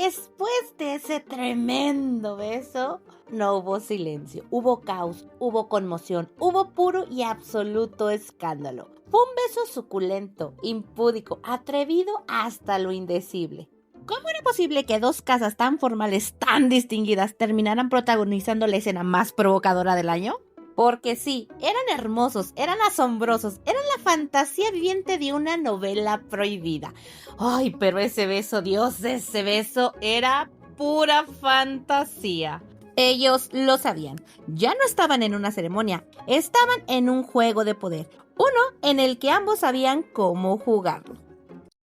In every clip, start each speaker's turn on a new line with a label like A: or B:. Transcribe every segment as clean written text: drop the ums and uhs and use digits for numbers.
A: después de ese tremendo beso, no hubo silencio, hubo caos, hubo conmoción, hubo puro y absoluto escándalo. Fue un beso suculento, impúdico, atrevido hasta lo indecible. ¿Cómo era posible que dos casas tan formales, tan distinguidas, terminaran protagonizando la escena más provocadora del año? Porque sí, eran hermosos, eran asombrosos, eran la fantasía viviente de una novela prohibida. Ay, pero ese beso, Dios, ese beso era pura fantasía. Ellos lo sabían, ya no estaban en una ceremonia, estaban en un juego de poder, uno en el que ambos sabían cómo jugarlo.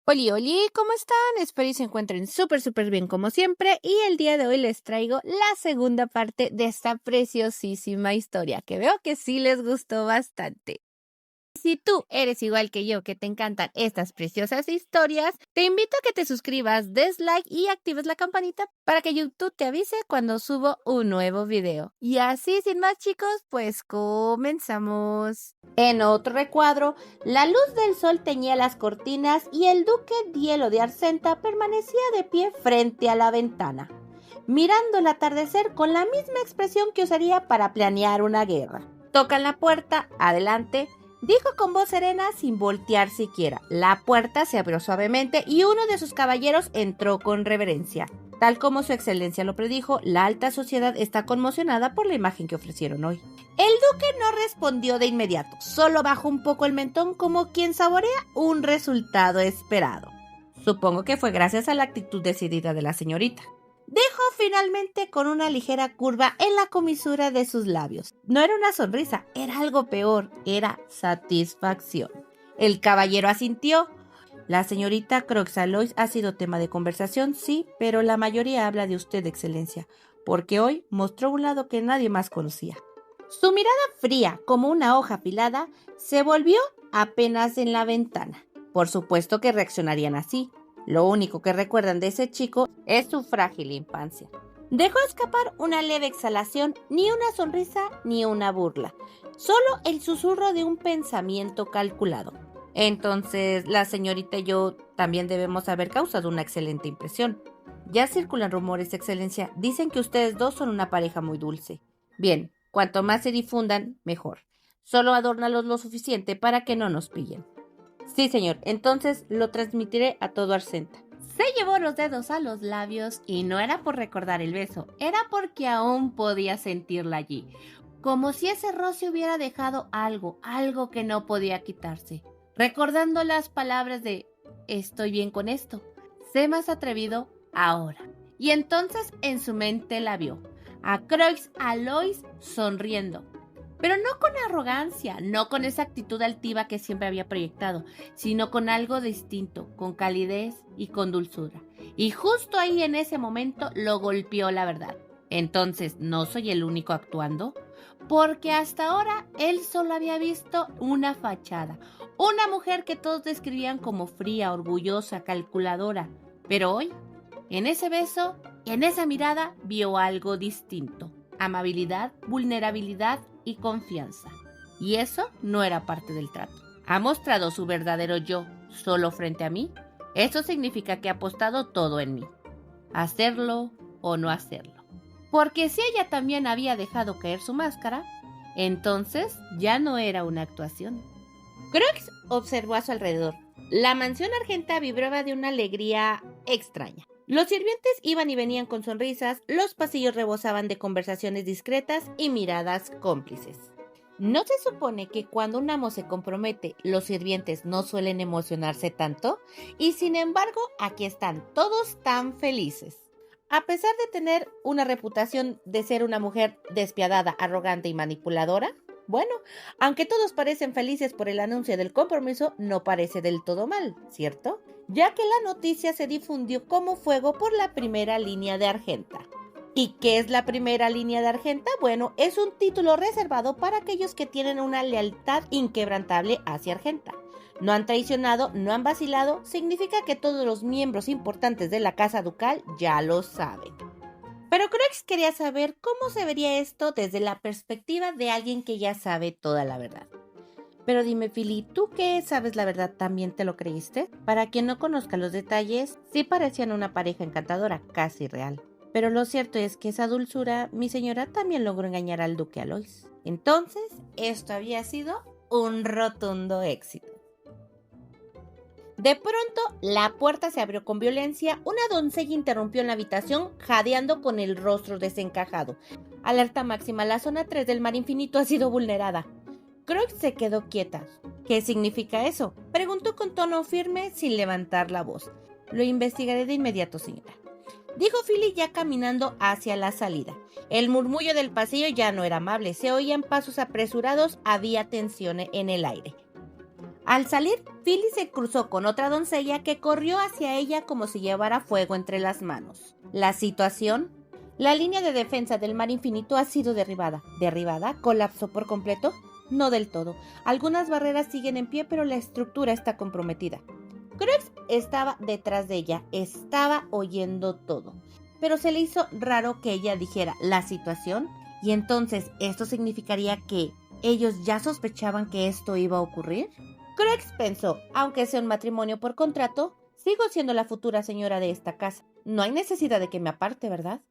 A: Oli, oli, ¿cómo están? Espero y se encuentren súper bien como siempre, y el día de hoy les traigo la segunda parte de esta preciosísima historia, que veo que sí les gustó bastante. Si tú eres igual que yo, que te encantan estas preciosas historias, te invito a que te suscribas, des like y actives la campanita para que YouTube te avise cuando subo un nuevo video. Y así, sin más chicos, pues comenzamos. En otro recuadro, la luz del sol teñía las cortinas y el duque Dielo de Arcenta permanecía de pie frente a la ventana, mirando el atardecer con la misma expresión que usaría para planear una guerra. Tocan la puerta, adelante, dijo con voz serena sin voltear siquiera. La puerta se abrió suavemente y uno de sus caballeros entró con reverencia. Tal como su excelencia lo predijo, la alta sociedad está conmocionada por la imagen que ofrecieron hoy. El duque no respondió de inmediato, solo bajó un poco el mentón como quien saborea un resultado esperado. Supongo que fue gracias a la actitud decidida de la señorita. Dijo finalmente con una ligera curva en la comisura de sus labios. No era una sonrisa, era algo peor, era satisfacción. El caballero asintió. La señorita Croixalois ha sido tema de conversación, sí, pero la mayoría habla de usted, excelencia, porque hoy mostró un lado que nadie más conocía. Su mirada fría, como una hoja afilada, se volvió apenas en la ventana. Por supuesto que reaccionarían así. Lo único que recuerdan de ese chico es su frágil infancia. Dejó escapar una leve exhalación, ni una sonrisa ni una burla, solo el susurro de un pensamiento calculado. Entonces, la señorita y yo también debemos haber causado una excelente impresión. Ya circulan rumores, excelencia, dicen que ustedes dos son una pareja muy dulce. Bien, cuanto más se difundan, mejor. Solo adórnalos lo suficiente para que no nos pillen. Sí, señor, entonces lo transmitiré a todo Arcenta. Se llevó los dedos a los labios y no era por recordar el beso, era porque aún podía sentirla allí, como si ese roce hubiera dejado algo que no podía quitarse. Recordando las palabras de «estoy bien con esto, sé más atrevido ahora». Y entonces en su mente la vio, a Croixalois sonriendo. Pero no con arrogancia, no con esa actitud altiva que siempre había proyectado, sino con algo distinto, con calidez y con dulzura. Y justo ahí en ese momento lo golpeó la verdad. Entonces, ¿no soy el único actuando? Porque hasta ahora él solo había visto una fachada, una mujer que todos describían como fría, orgullosa, calculadora. Pero hoy, en ese beso, en esa mirada, vio algo distinto. Amabilidad, vulnerabilidad y confianza. Y eso no era parte del trato. ¿Ha mostrado su verdadero yo solo frente a mí? Eso significa que ha apostado todo en mí. Hacerlo o no hacerlo. Porque si ella también había dejado caer su máscara, entonces ya no era una actuación. Croix observó a su alrededor. La mansión argenta vibraba de una alegría extraña. Los sirvientes iban y venían con sonrisas, los pasillos rebosaban de conversaciones discretas y miradas cómplices. ¿No se supone que cuando un amo se compromete, los sirvientes no suelen emocionarse tanto? Y sin embargo, aquí están todos tan felices. A pesar de tener una reputación de ser una mujer despiadada, arrogante y manipuladora, bueno, aunque todos parecen felices por el anuncio del compromiso, no parece del todo mal, ¿cierto? Ya que la noticia se difundió como fuego por la primera línea de Argenta. ¿Y qué es la primera línea de Argenta? Bueno, es un título reservado para aquellos que tienen una lealtad inquebrantable hacia Argenta. No han traicionado, no han vacilado, significa que todos los miembros importantes de la casa ducal ya lo saben. Pero Croix quería saber cómo se vería esto desde la perspectiva de alguien que ya sabe toda la verdad. Pero dime, Philly, ¿tú qué sabes la verdad también te lo creíste? Para quien no conozca los detalles, sí parecían una pareja encantadora, casi real. Pero lo cierto es que esa dulzura, mi señora también logró engañar al duque Alois. Entonces, esto había sido un rotundo éxito. De pronto, la puerta se abrió con violencia. Una doncella irrumpió en la habitación, jadeando con el rostro desencajado. Alerta máxima, la zona 3 del mar infinito ha sido vulnerada. Croix se quedó quieta. ¿Qué significa eso?, preguntó con tono firme sin levantar la voz. Lo investigaré de inmediato, señora, dijo Philly ya caminando hacia la salida. El murmullo del pasillo ya no era amable, se oían pasos apresurados, había tensión en el aire. Al salir, Philly se cruzó con otra doncella que corrió hacia ella como si llevara fuego entre las manos. ¿La situación? La línea de defensa del mar infinito ha sido derribada. ¿Derribada? ¿Colapsó por completo? No del todo. Algunas barreras siguen en pie, pero la estructura está comprometida. Croix estaba detrás de ella, estaba oyendo todo. Pero se le hizo raro que ella dijera ¿la situación? Y entonces, ¿esto significaría que ellos ya sospechaban que esto iba a ocurrir? Croix pensó, aunque sea un matrimonio por contrato, sigo siendo la futura señora de esta casa. No hay necesidad de que me aparte, ¿verdad?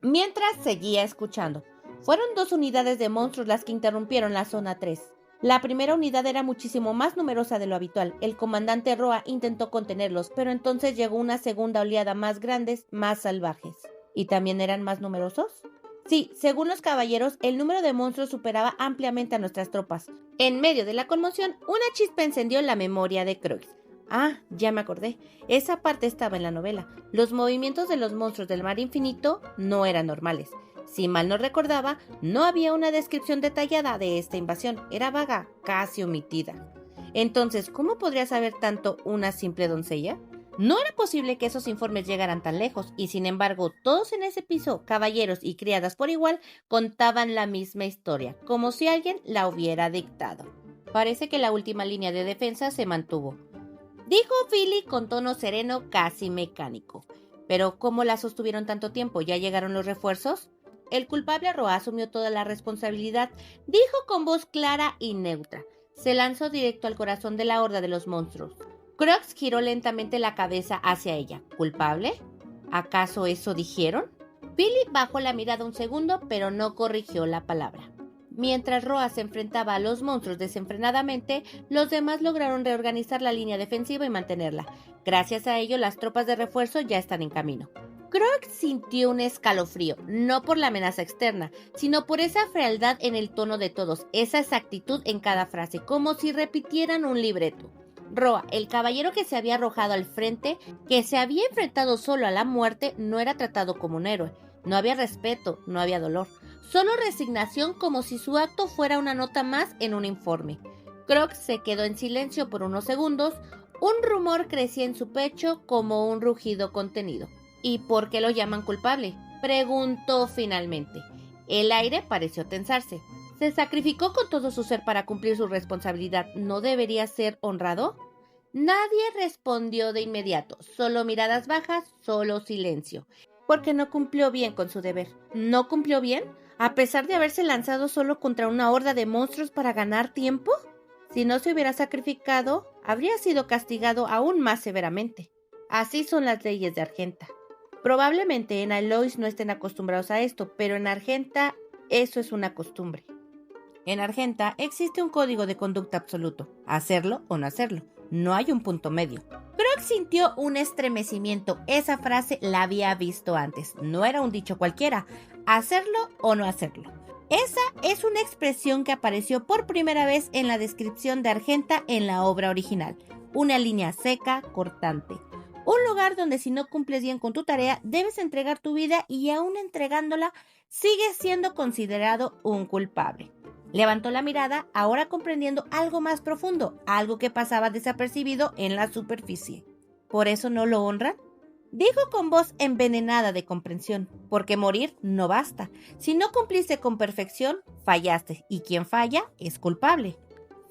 A: Mientras seguía escuchando. Fueron 2 unidades de monstruos las que interrumpieron la zona 3. La primera unidad era muchísimo más numerosa de lo habitual. El comandante Roa intentó contenerlos, pero entonces llegó una segunda oleada más grandes, más salvajes. ¿Y también eran más numerosos? Sí, según los caballeros, el número de monstruos superaba ampliamente a nuestras tropas. En medio de la conmoción, una chispa encendió la memoria de Croix. Ah, ya me acordé. Esa parte estaba en la novela. Los movimientos de los monstruos del mar infinito no eran normales. Si mal no recordaba, no había una descripción detallada de esta invasión. Era vaga, casi omitida. Entonces, ¿cómo podría saber tanto una simple doncella? No era posible que esos informes llegaran tan lejos, y sin embargo, todos en ese piso, caballeros y criadas por igual, contaban la misma historia, como si alguien la hubiera dictado. Parece que la última línea de defensa se mantuvo, dijo Philly con tono sereno, casi mecánico. Pero ¿cómo la sostuvieron tanto tiempo? ¿Ya llegaron los refuerzos? El culpable Roa asumió toda la responsabilidad, dijo con voz clara y neutra. Se lanzó directo al corazón de la horda de los monstruos. Croix giró lentamente la cabeza hacia ella. ¿Culpable? ¿Acaso eso dijeron? Philly bajó la mirada un segundo, pero no corrigió la palabra. Mientras Roa se enfrentaba a los monstruos desenfrenadamente, los demás lograron reorganizar la línea defensiva y mantenerla. Gracias a ello, las tropas de refuerzo ya están en camino. Croix sintió un escalofrío, no por la amenaza externa, sino por esa frialdad en el tono de todos, esa exactitud en cada frase, como si repitieran un libreto. Roa, el caballero que se había arrojado al frente, que se había enfrentado solo a la muerte, no era tratado como un héroe. No había respeto, no había dolor, solo resignación, como si su acto fuera una nota más en un informe. Croix se quedó en silencio por unos segundos. Un rumor crecía en su pecho como un rugido contenido. ¿Y por qué lo llaman culpable?, preguntó finalmente. El aire pareció tensarse. Se sacrificó con todo su ser para cumplir su responsabilidad. ¿No debería ser honrado? Nadie respondió de inmediato. Solo miradas bajas, solo silencio. Porque no cumplió bien con su deber. ¿No cumplió bien? ¿A pesar de haberse lanzado solo contra una horda de monstruos para ganar tiempo? Si no se hubiera sacrificado, habría sido castigado aún más severamente. Así son las leyes de Argenta. Probablemente en Alois no estén acostumbrados a esto, pero en Argenta eso es una costumbre. En Argenta existe un código de conducta absoluto, hacerlo o no hacerlo, no hay un punto medio. Croix sintió un estremecimiento, esa frase la había visto antes, no era un dicho cualquiera, hacerlo o no hacerlo. Esa es una expresión que apareció por primera vez en la descripción de Argenta en la obra original, una línea seca, cortante. Un lugar donde si no cumples bien con tu tarea, debes entregar tu vida y aún entregándola, sigues siendo considerado un culpable. Levantó la mirada, ahora comprendiendo algo más profundo, algo que pasaba desapercibido en la superficie. ¿Por eso no lo honran?, dijo con voz envenenada de comprensión. Porque morir no basta. Si no cumpliste con perfección, fallaste, y quien falla es culpable.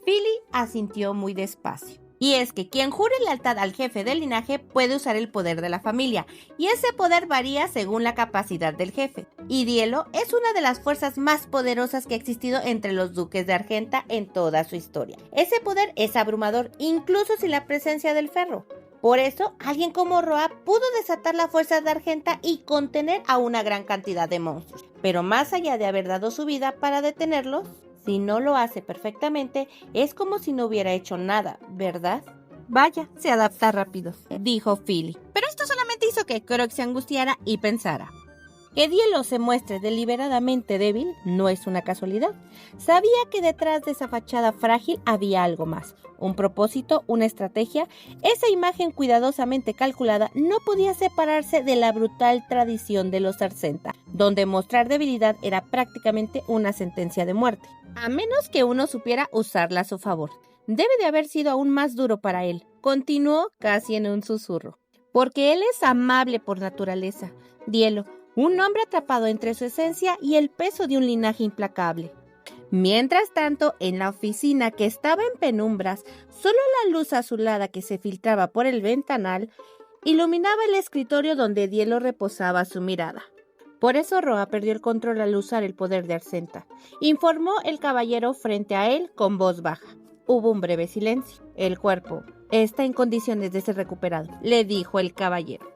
A: Philly asintió muy despacio. Y es que quien jure lealtad al jefe del linaje puede usar el poder de la familia, y ese poder varía según la capacidad del jefe. Y Dielo es una de las fuerzas más poderosas que ha existido entre los duques de Argenta en toda su historia. Ese poder es abrumador, incluso sin la presencia del Ferro. Por eso, alguien como Roa pudo desatar la fuerza de Argenta y contener a una gran cantidad de monstruos. Pero más allá de haber dado su vida para detenerlos, si no lo hace perfectamente, es como si no hubiera hecho nada, ¿verdad? Vaya, se adapta rápido, dijo Philly. Pero esto solamente hizo que Croix se angustiara y pensara. Que Dielo se muestre deliberadamente débil no es una casualidad. Sabía que detrás de esa fachada frágil había algo más. Un propósito, una estrategia. Esa imagen cuidadosamente calculada no podía separarse de la brutal tradición de los Argenta, donde mostrar debilidad era prácticamente una sentencia de muerte. A menos que uno supiera usarla a su favor. Debe de haber sido aún más duro para él, continuó casi en un susurro. Porque él es amable por naturaleza. Dielo, un hombre atrapado entre su esencia y el peso de un linaje implacable. Mientras tanto, en la oficina, que estaba en penumbras, solo la luz azulada que se filtraba por el ventanal iluminaba el escritorio donde Dielo reposaba su mirada. Por eso Roa perdió el control al usar el poder de Argenta, informó el caballero frente a él con voz baja. Hubo un breve silencio. El cuerpo está en condiciones de ser recuperado, le dijo el caballero.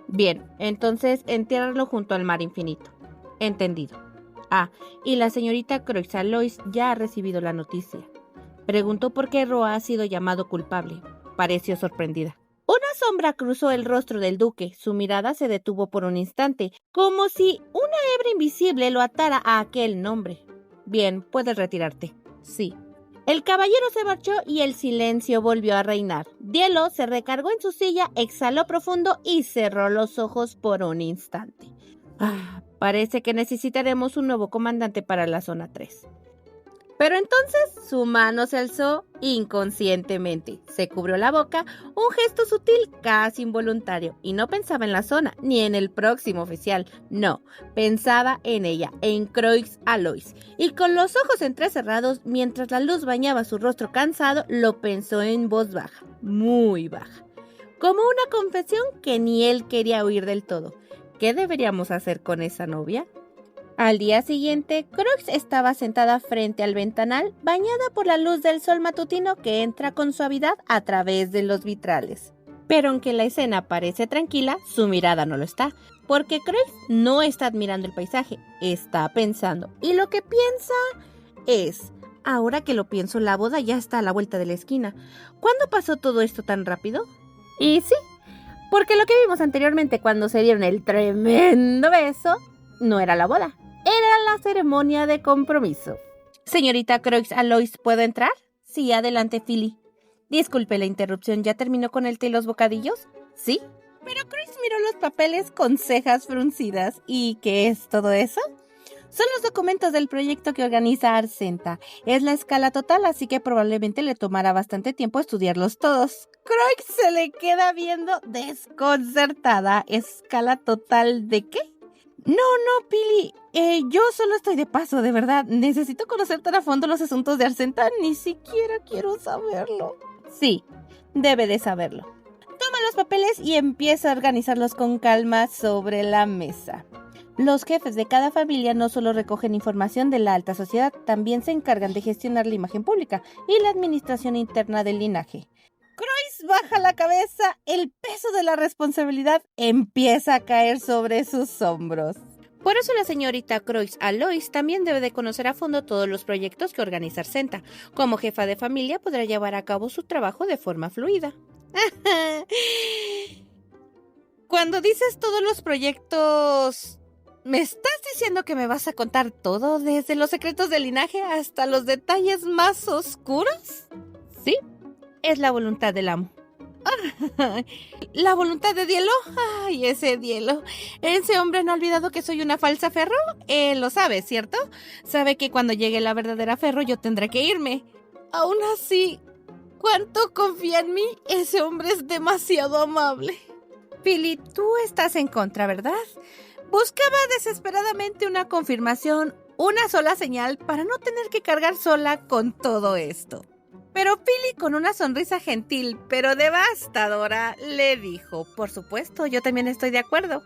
A: Bien, entonces entiérralo junto al mar infinito. Entendido. Ah, y la señorita Croix Alois ya ha recibido la noticia. Preguntó por qué Roa ha sido llamado culpable. Pareció sorprendida. Una sombra cruzó el rostro del duque. Su mirada se detuvo por un instante, como si una hebra invisible lo atara a aquel nombre. Bien, puedes retirarte. Sí. El caballero se marchó y el silencio volvió a reinar. Dielo se recargó en su silla, exhaló profundo y cerró los ojos por un instante. Parece que necesitaremos un nuevo comandante para la zona 3. Pero entonces su mano se alzó inconscientemente. Se cubrió la boca, un gesto sutil, casi involuntario. Y no pensaba en la zona, ni en el próximo oficial. No, pensaba en ella, en Croix Alois. Y con los ojos entrecerrados, mientras la luz bañaba su rostro cansado, lo pensó en voz baja, muy baja. Como una confesión que ni él quería oír del todo. ¿Qué deberíamos hacer con esa novia? Al día siguiente, Croix estaba sentada frente al ventanal, bañada por la luz del sol matutino que entra con suavidad a través de los vitrales. Pero aunque la escena parece tranquila, su mirada no lo está, porque Croix no está admirando el paisaje, está pensando. Y lo que piensa es, ahora que lo pienso, la boda ya está a la vuelta de la esquina. ¿Cuándo pasó todo esto tan rápido? Y sí, porque lo que vimos anteriormente cuando se dieron el tremendo beso no era la boda. Era la ceremonia de compromiso. Señorita Croix Alois, ¿puedo entrar? Sí, adelante, Philly. Disculpe la interrupción, ¿ya terminó con el té y los bocadillos? Sí. Pero Croix miró los papeles con cejas fruncidas. ¿Y qué es todo eso? Son los documentos del proyecto que organiza Argenta. Es la escala total, así que probablemente le tomará bastante tiempo estudiarlos todos. Croix se le queda viendo desconcertada. ¿Escala total de qué? No, Pili, yo solo estoy de paso, de verdad. Necesito conocer tan a fondo los asuntos de Argenta, ni siquiera quiero saberlo. Sí, debe de saberlo. Toma los papeles y empieza a organizarlos con calma sobre la mesa. Los jefes de cada familia no solo recogen información de la alta sociedad, también se encargan de gestionar la imagen pública y la administración interna del linaje. Croix baja la cabeza, el peso de la responsabilidad empieza a caer sobre sus hombros. Por eso la señorita Croix Alois también debe de conocer a fondo todos los proyectos que organiza Argenta. Como jefa de familia podrá llevar a cabo su trabajo de forma fluida. Cuando dices todos los proyectos, ¿me estás diciendo que me vas a contar todo, desde los secretos del linaje hasta los detalles más oscuros? Sí. Es la voluntad del amo. ¿La voluntad de Dielo? Ay, ese Dielo. ¿Ese hombre no ha olvidado que soy una falsa Ferro? Él lo sabe, ¿cierto? Sabe que cuando llegue la verdadera Ferro yo tendré que irme. Aún así, ¿cuánto confía en mí? Ese hombre es demasiado amable. Philly, tú estás en contra, ¿verdad? Buscaba desesperadamente una confirmación, una sola señal para no tener que cargar sola con todo esto. Pero Pili, con una sonrisa gentil pero devastadora, le dijo: por supuesto, yo también estoy de acuerdo.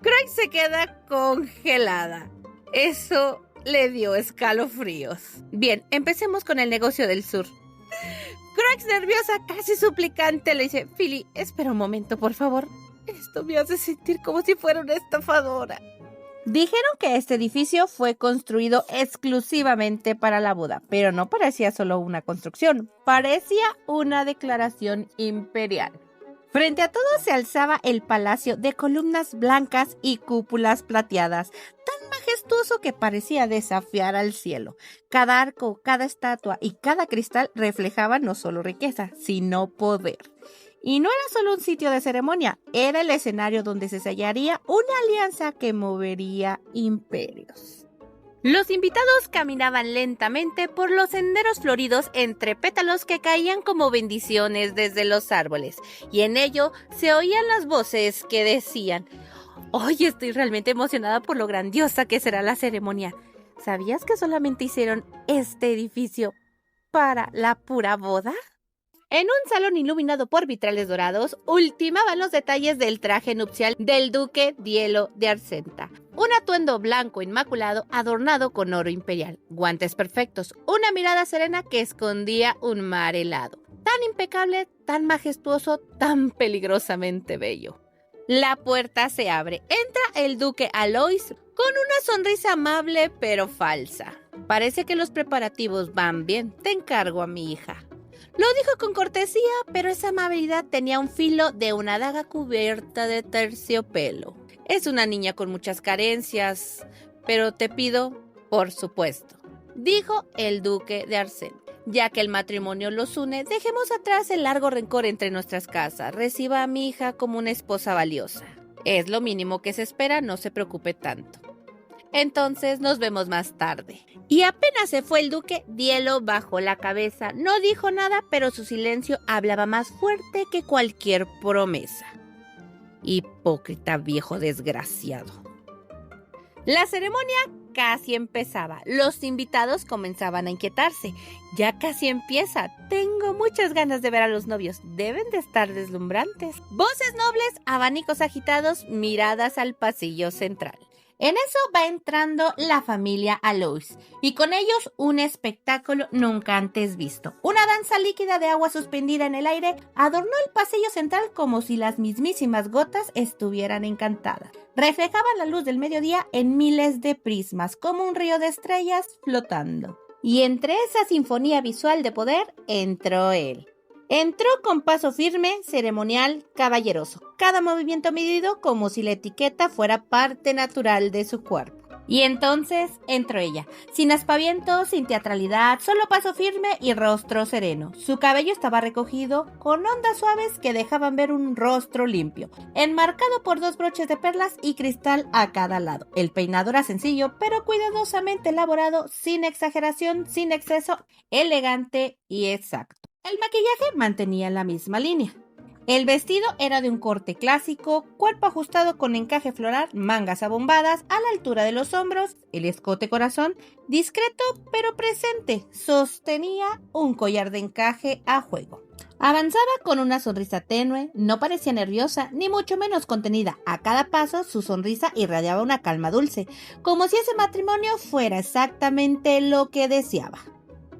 A: Craig se queda congelada. Eso le dio escalofríos. Bien, empecemos con el negocio del sur. Craig, nerviosa, casi suplicante, le dice: Pili, espera un momento, por favor. Esto me hace sentir como si fuera una estafadora. Dijeron que este edificio fue construido exclusivamente para la boda, pero no parecía solo una construcción, parecía una declaración imperial. Frente a todo se alzaba el palacio de columnas blancas y cúpulas plateadas, tan majestuoso que parecía desafiar al cielo. Cada arco, cada estatua y cada cristal reflejaban no solo riqueza, sino poder. Y no era solo un sitio de ceremonia, era el escenario donde se sellaría una alianza que movería imperios. Los invitados caminaban lentamente por los senderos floridos entre pétalos que caían como bendiciones desde los árboles, y en ello se oían las voces que decían: «Hoy estoy realmente emocionada por lo grandiosa que será la ceremonia. ¿Sabías que solamente hicieron este edificio para la pura boda?». En un salón iluminado por vitrales dorados, ultimaban los detalles del traje nupcial del duque Dielo de Arcenta. Un atuendo blanco inmaculado adornado con oro imperial, guantes perfectos, una mirada serena que escondía un mar helado. Tan impecable, tan majestuoso, tan peligrosamente bello. La puerta se abre. Entra el duque Alois con una sonrisa amable pero falsa. Parece que los preparativos van bien. Te encargo a mi hija. Lo dijo con cortesía, pero esa amabilidad tenía un filo de una daga cubierta de terciopelo. Es una niña con muchas carencias, pero te pido, por supuesto, dijo el duque de Arcenta. Ya que el matrimonio los une, dejemos atrás el largo rencor entre nuestras casas. Reciba a mi hija como una esposa valiosa. Es lo mínimo que se espera, no se preocupe tanto. Entonces nos vemos más tarde. Y apenas se fue el duque, Dielo bajó la cabeza. No dijo nada, pero su silencio hablaba más fuerte que cualquier promesa. Hipócrita viejo desgraciado. La ceremonia casi empezaba. Los invitados comenzaban a inquietarse. Ya casi empieza. Tengo muchas ganas de ver a los novios. Deben de estar deslumbrantes. Voces nobles, abanicos agitados, miradas al pasillo central. En eso va entrando la familia Alois, y con ellos un espectáculo nunca antes visto. Una danza líquida de agua suspendida en el aire adornó el pasillo central como si las mismísimas gotas estuvieran encantadas. Reflejaban la luz del mediodía en miles de prismas, como un río de estrellas flotando. Y entre esa sinfonía visual de poder entró él. Entró con paso firme, ceremonial, caballeroso. Cada movimiento medido como si la etiqueta fuera parte natural de su cuerpo. Y entonces entró ella, sin aspavientos, sin teatralidad, solo paso firme y rostro sereno. Su cabello estaba recogido con ondas suaves que dejaban ver un rostro limpio, enmarcado por 2 broches de perlas y cristal a cada lado. El peinado era sencillo, pero cuidadosamente elaborado, sin exageración, sin exceso, elegante y exacto. El maquillaje mantenía la misma línea. El vestido era de un corte clásico, cuerpo ajustado con encaje floral, mangas abombadas a la altura de los hombros, el escote corazón, discreto pero presente, sostenía un collar de encaje a juego. Avanzaba con una sonrisa tenue, no parecía nerviosa, ni mucho menos contenida. A cada paso, su sonrisa irradiaba una calma dulce, como si ese matrimonio fuera exactamente lo que deseaba.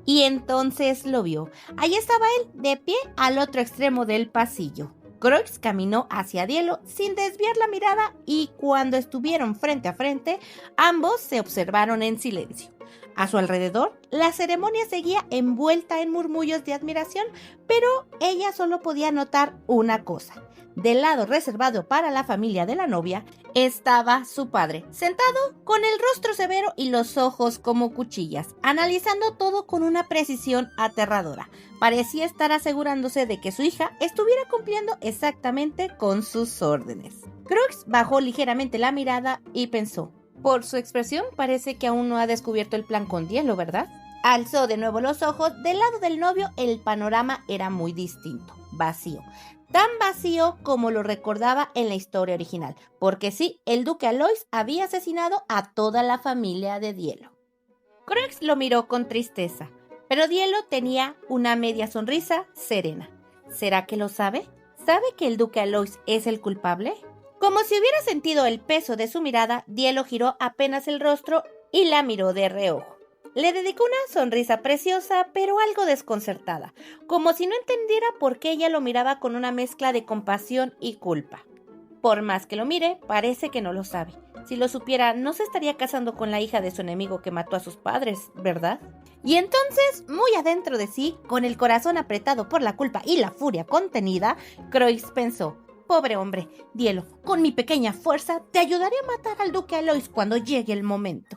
A: Y entonces lo vio. Allí estaba él, de pie al otro extremo del pasillo. Croix caminó hacia Dielo sin desviar la mirada y cuando estuvieron frente a frente, ambos se observaron en silencio. A su alrededor, la ceremonia seguía envuelta en murmullos de admiración, pero ella solo podía notar una cosa. Del lado reservado para la familia de la novia estaba su padre, sentado con el rostro severo y los ojos como cuchillas, analizando todo con una precisión aterradora. Parecía estar asegurándose de que su hija estuviera cumpliendo exactamente con sus órdenes. Crux bajó ligeramente la mirada y pensó: por su expresión parece que aún no ha descubierto el plan con Dielo, ¿verdad? Alzó de nuevo los ojos. Del lado del novio el panorama era muy distinto, vacío. Tan vacío como lo recordaba en la historia original, porque sí, el duque Alois había asesinado a toda la familia de Dielo. Crux lo miró con tristeza. Pero Dielo tenía una media sonrisa serena. ¿Será que lo sabe? ¿Sabe que el duque Alois es el culpable? Como si hubiera sentido el peso de su mirada, Dielo giró apenas el rostro y la miró de reojo. Le dedicó una sonrisa preciosa, pero algo desconcertada, como si no entendiera por qué ella lo miraba con una mezcla de compasión y culpa. Por más que lo mire, parece que no lo sabe. Si lo supiera, no se estaría casando con la hija de su enemigo que mató a sus padres, ¿verdad? Y entonces, muy adentro de sí, con el corazón apretado por la culpa y la furia contenida, Croix pensó: pobre hombre, Dielo, con mi pequeña fuerza te ayudaré a matar al duque Alois cuando llegue el momento.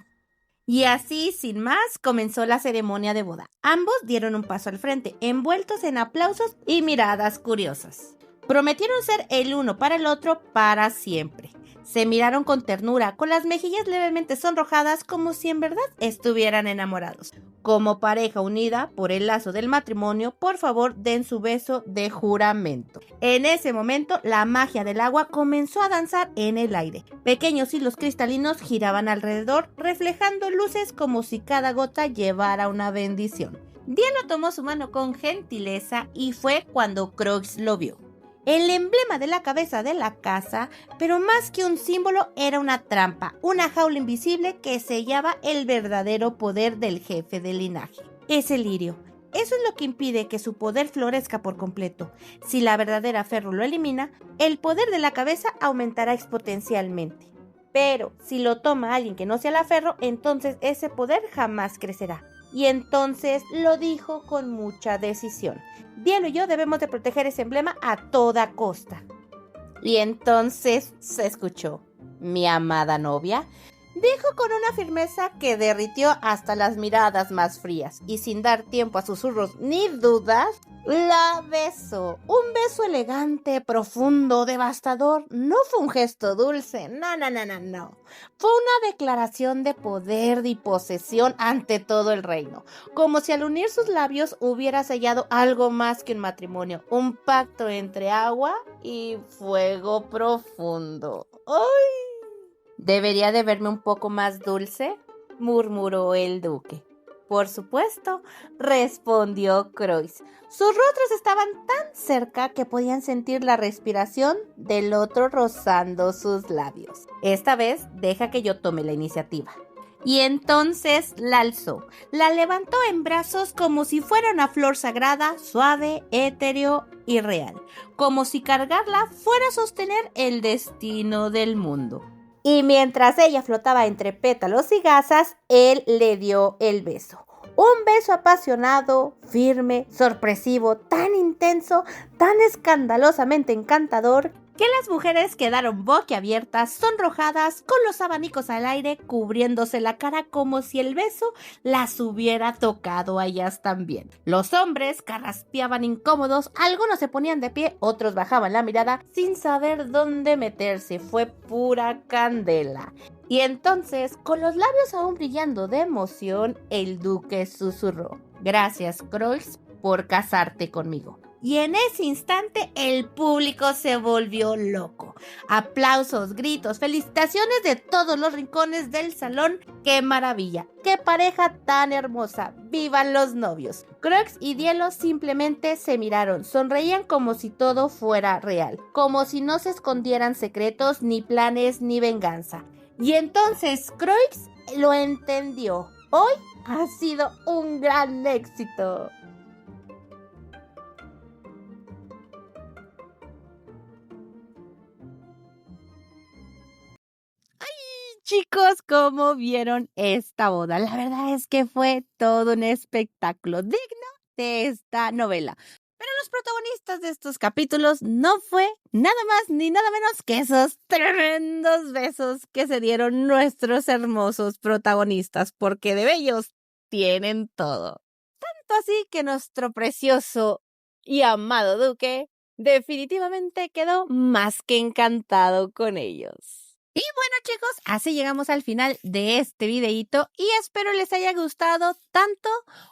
A: Y así, sin más, comenzó la ceremonia de boda. Ambos dieron un paso al frente, envueltos en aplausos y miradas curiosas. Prometieron ser el uno para el otro para siempre. Se miraron con ternura, con las mejillas levemente sonrojadas, como si en verdad estuvieran enamorados. Como pareja unida por el lazo del matrimonio, por favor, den su beso de juramento. En ese momento, la magia del agua comenzó a danzar en el aire. Pequeños hilos cristalinos giraban alrededor, reflejando luces como si cada gota llevara una bendición. Dielo tomó su mano con gentileza y fue cuando Croix lo vio. El emblema de la cabeza de la casa, pero más que un símbolo, era una trampa, una jaula invisible que sellaba el verdadero poder del jefe del linaje. Es el lirio. Eso es lo que impide que su poder florezca por completo. Si la verdadera Ferro lo elimina, el poder de la cabeza aumentará exponencialmente. Pero si lo toma alguien que no sea la Ferro, entonces ese poder jamás crecerá. Y entonces lo dijo con mucha decisión: Dielo y yo debemos de proteger ese emblema a toda costa. Y entonces se escuchó: mi amada novia, dijo con una firmeza que derritió hasta las miradas más frías, y sin dar tiempo a susurros ni dudas, la besó. Un beso elegante, profundo, devastador. No fue un gesto dulce, no. Fue una declaración de poder y posesión ante todo el reino, como si al unir sus labios hubiera sellado algo más que un matrimonio, un pacto entre agua y fuego profundo. ¡Ay! ¿Debería de verme un poco más dulce?, murmuró el duque. Por supuesto, respondió Croix. Sus rostros estaban tan cerca que podían sentir la respiración del otro rozando sus labios. Esta vez, deja que yo tome la iniciativa. Y entonces la alzó, la levantó en brazos como si fuera una flor sagrada, suave, etéreo y real, como si cargarla fuera a sostener el destino del mundo. Y mientras ella flotaba entre pétalos y gasas, él le dio el beso. Un beso apasionado, firme, sorpresivo, tan intenso, tan escandalosamente encantador, que las mujeres quedaron boquiabiertas, sonrojadas, con los abanicos al aire, cubriéndose la cara como si el beso las hubiera tocado a ellas también. Los hombres carraspeaban incómodos, algunos se ponían de pie, otros bajaban la mirada sin saber dónde meterse. Fue pura candela. Y entonces, con los labios aún brillando de emoción, el duque susurró: gracias, Croix, por casarte conmigo. Y en ese instante el público se volvió loco. Aplausos, gritos, felicitaciones de todos los rincones del salón. ¡Qué maravilla! ¡Qué pareja tan hermosa! ¡Vivan los novios! Croix y Dielo simplemente se miraron, sonreían como si todo fuera real, como si no se escondieran secretos, ni planes, ni venganza. Y entonces Croix lo entendió. Hoy ha sido un gran éxito. Chicos, ¿cómo vieron esta boda? La verdad es que fue todo un espectáculo digno de esta novela. Pero los protagonistas de estos capítulos no fue nada más ni nada menos que esos tremendos besos que se dieron nuestros hermosos protagonistas, porque de bellos tienen todo. Tanto así que nuestro precioso y amado duque definitivamente quedó más que encantado con ellos. Y bueno, chicos, así llegamos al final de este videíto y espero les haya gustado tanto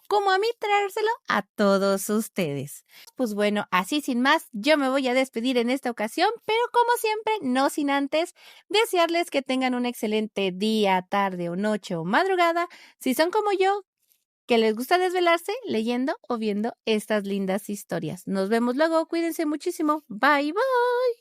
A: como a mí traérselo a todos ustedes. Pues bueno, así sin más, yo me voy a despedir en esta ocasión, pero como siempre, no sin antes desearles que tengan un excelente día, tarde o noche o madrugada. Si son como yo, que les gusta desvelarse leyendo o viendo estas lindas historias. Nos vemos luego, cuídense muchísimo. Bye, bye.